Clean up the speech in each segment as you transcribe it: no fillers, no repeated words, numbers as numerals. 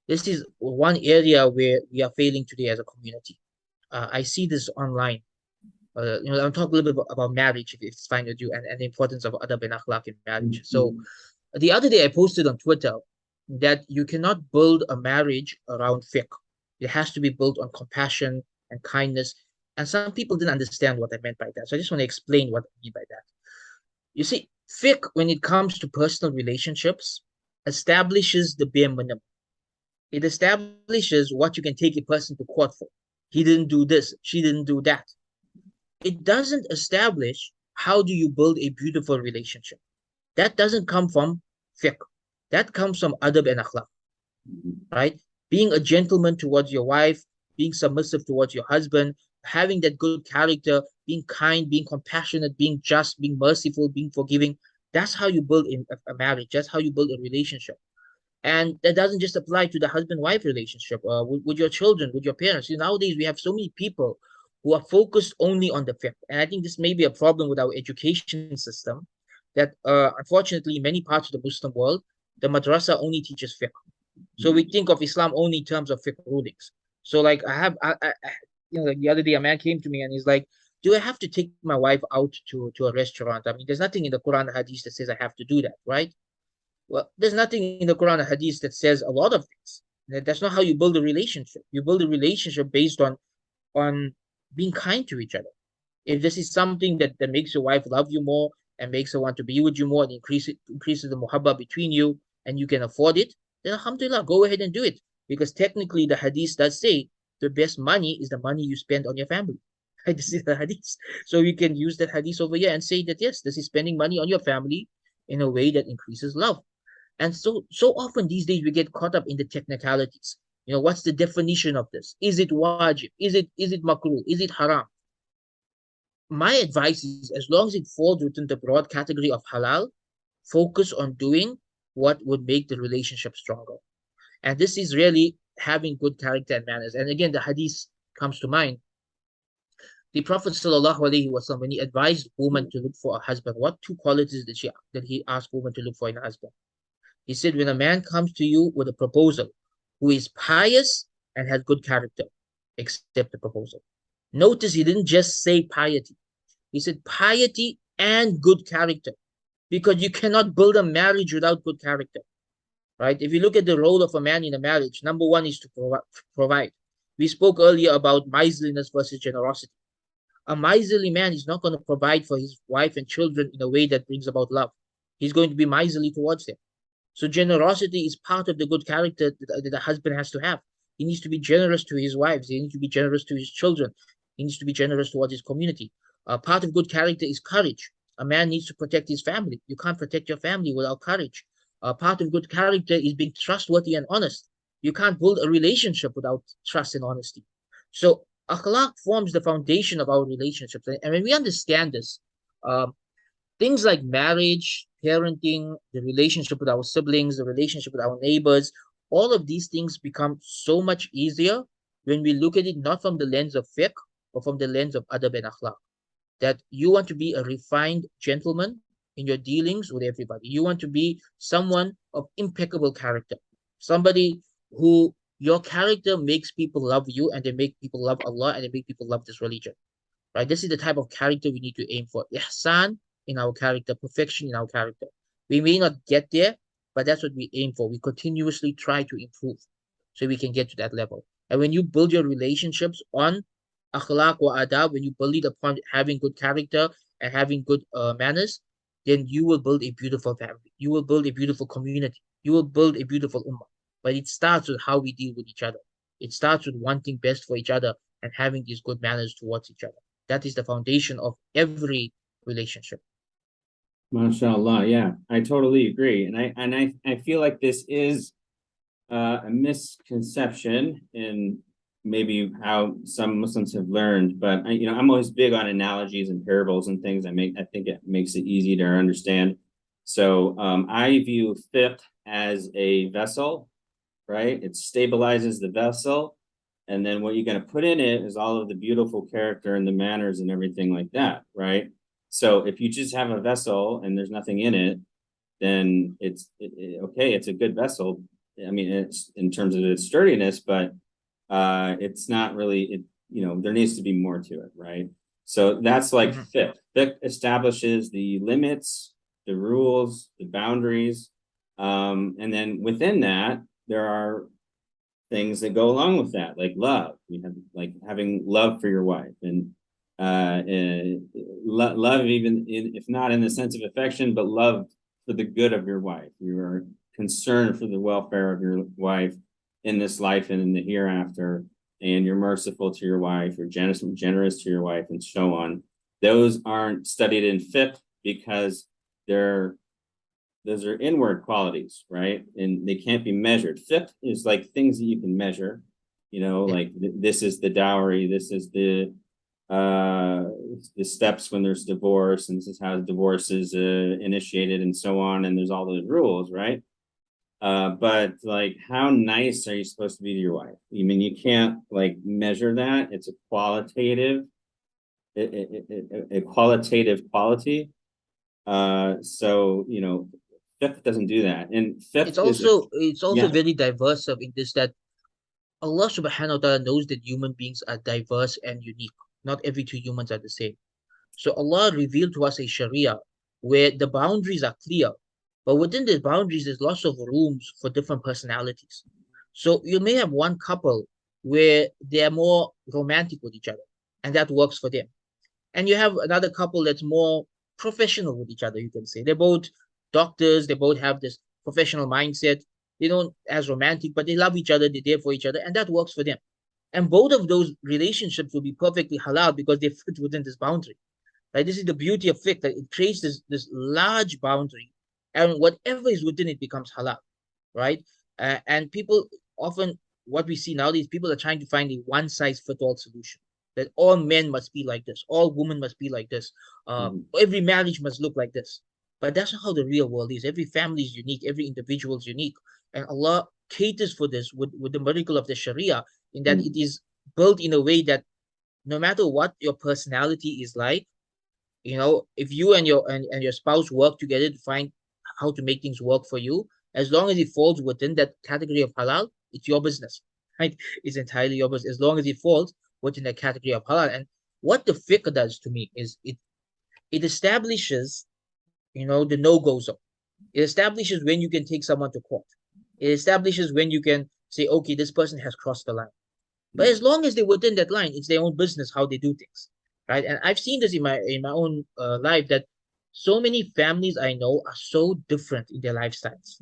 This is one area where we are failing today as a community. I see this online. I'll talk a little bit about marriage if it's fine with you, and the importance of adab and akhlaq in marriage. So Mhm. the other day I posted on Twitter that you cannot build a marriage around fiqh. It has to be built on compassion and kindness. And some people didn't understand what I meant by that. So I just want to explain what I mean by that. You see, fiqh, when it comes to personal relationships, establishes the bare minimum. It establishes what you can take a person to court for. He didn't do this, she didn't do that. It doesn't establish how do you build a beautiful relationship. That doesn't come from fiqh. That comes from adab and akhlaq, right? Being a gentleman towards your wife, being submissive towards your husband, having that good character, being kind, being compassionate, being just, being merciful, being forgiving. That's how you build a marriage. That's how you build a relationship. And that doesn't just apply to the husband-wife relationship, with your children, with your parents. Nowadays, we have so many people who are focused only on the fiqh. And I think this may be a problem with our education system that, unfortunately, in many parts of the Muslim world, the madrasa only teaches fiqh. So we think of Islam only in terms of fiqh rulings. So like like the other day, a man came to me and he's like, "Do I have to take my wife out to a restaurant? I mean, there's nothing in the Quran or Hadith that says I have to do that, right?" Well, there's nothing in the Quran or Hadith that says a lot of things. That's not how you build a relationship. You build a relationship based on being kind to each other. If this is something that makes your wife love you more and makes her want to be with you more and increases the muhabba between you and you can afford it, then alhamdulillah, go ahead and do it. Because technically the hadith does say the best money is the money you spend on your family. This is the hadith. So you can use that hadith over here and say that yes, this is spending money on your family in a way that increases love. And so often these days we get caught up in the technicalities. What's the definition of this? Is it wajib? Is it makruh? Is it haram? My advice is as long as it falls within the broad category of halal, focus on doing what would make the relationship stronger. And this is really having good character and manners. And again, the hadith comes to mind. The Prophet sallallahu alaihi wasallam, when he advised women to look for a husband, what two qualities did he ask women to look for in a husband? He said, when a man comes to you with a proposal who is pious and has good character, accept the proposal. Notice he didn't just say piety. He said piety and good character, because you cannot build a marriage without good character, right? If you look at the role of a man in a marriage, number one is to provide. We spoke earlier about miserliness versus generosity. A miserly man is not going to provide for his wife and children in a way that brings about love. He's going to be miserly towards them. So generosity is part of the good character that the husband has to have. He needs to be generous to his wives. He needs to be generous to his children. He needs to be generous towards his community. Part of good character is courage. A man needs to protect his family. You can't protect your family without courage. Part of good character is being trustworthy and honest. You can't build a relationship without trust and honesty. So akhlaq forms the foundation of our relationships. And when we understand this, um, things like marriage, parenting, the relationship with our siblings, the relationship with our neighbors, all of these things become so much easier when we look at it not from the lens of fiqh, but from the lens of adab and akhlaq. That you want to be a refined gentleman in your dealings with everybody. You want to be someone of impeccable character, somebody who your character makes people love you and they make people love Allah and they make people love this religion, right? This is the type of character we need to aim for. Ihsan in our character, perfection in our character. We may not get there, but that's what we aim for. We continuously try to improve so we can get to that level. And when you build your relationships on akhlaq wa adab, when you build it upon having good character and having good manners, then you will build a beautiful family. You will build a beautiful community. You will build a beautiful ummah. But it starts with how we deal with each other. It starts with wanting best for each other and having these good manners towards each other. That is the foundation of every relationship. MashaAllah, yeah, I totally agree. And I feel like this is a misconception in maybe how some Muslims have learned, but I'm always big on analogies and parables and things. I think it makes it easy to understand. So I view fiqh as a vessel, right? It stabilizes the vessel, and then what you're going to put in it is all of the beautiful character and the manners and everything like that, right? So if you just have a vessel and there's nothing in it, then okay, it's a good vessel. I mean, it's in terms of its sturdiness, but it's not really it, there needs to be more to it, right? So that's like Mhm. fiqh. Fiqh establishes the limits, the rules, the boundaries, and then within that there are things that go along with that, like love. You have like having love for your wife, and love, even if not in the sense of affection, but love for the good of your wife. You are concerned for the welfare of your wife in this life and in the hereafter, and you're merciful to your wife, you're generous to your wife, and so on. Those aren't studied in fiqh because they're those are inward qualities, right? And they can't be measured. Fiqh is like things that you can measure, Yeah. like this is the dowry, this is uh the steps when there's divorce, and this is how divorce is initiated, and so on. And there's all those rules, right? But like, how nice are you supposed to be to your wife? I mean, you can't like measure that. It's a a qualitative quality. So fiqh doesn't do that, and fiqh is a It's also yeah. very diverse in this that Allah subhanahu wa ta'ala knows that human beings are diverse and unique. Not every two humans are the same. So Allah revealed to us a Sharia where the boundaries are clear, but within the boundaries there's lots of rooms for different personalities. So you may have one couple where they're more romantic with each other, and that works for them. And you have another couple that's more professional with each other, you can say. They're both doctors, they both have this professional mindset. They don't as romantic, but they love each other, they're there for each other, and that works for them. And both of those relationships will be perfectly halal because they fit within this boundary. Right? This is the beauty of fiqh, that it creates this large boundary, and whatever is within it becomes halal, right? And people often, what we see nowadays, people are trying to find a one size fit all solution. That all men must be like this, all women must be like this, Mhm. every marriage must look like this. But that's not how the real world is. Every family is unique, every individual is unique, and Allah caters for this with the miracle of the Sharia, in that it Mhm. is built in a way that no matter what your personality is like, if you and your spouse work together to find how to make things work for you, as long as it falls within that category of halal, it's your business, right? It's entirely your business as long as it falls within the category of halal. And what the fiqh does to me is it establishes, the no-go zone. It establishes when you can take someone to court. It establishes when you can say, okay, this person has crossed the line. But as long as they're within that line, it's their own business how they do things, right? And I've seen this in my own life, that so many families I know are so different in their lifestyles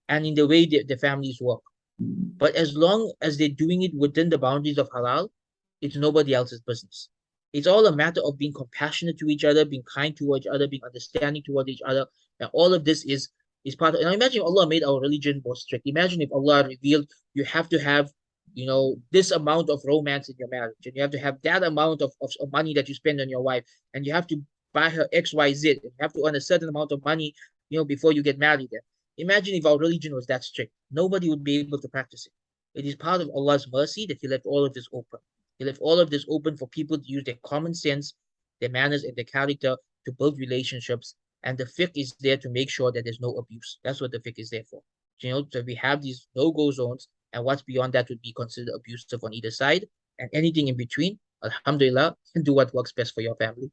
and in the way their families work. But as long as they're doing it within the boundaries of halal, it's nobody else's business. It's all a matter of being compassionate to each other, being kind to each other, being understanding toward each other. And all of this is part of. And imagine if Allah made our religion more strict. Imagine if Allah revealed you have to have, this amount of romance in your marriage, and you have to have that amount of money that you spend on your wife, and you have to buy her XYZ, and you have to earn a certain amount of money, before you get married. Imagine if our religion was that strict. Nobody would be able to practice it. It is part of Allah's mercy that He left all of this open. He left all of this open for people to use their common sense, their manners, and their character to build relationships. And the fiqh is there to make sure that there's no abuse. That's what the fiqh is there for. So we have these no-go zones, and what's beyond that would be considered abusive on either side. And anything in between, alhamdulillah, do what works best for your family.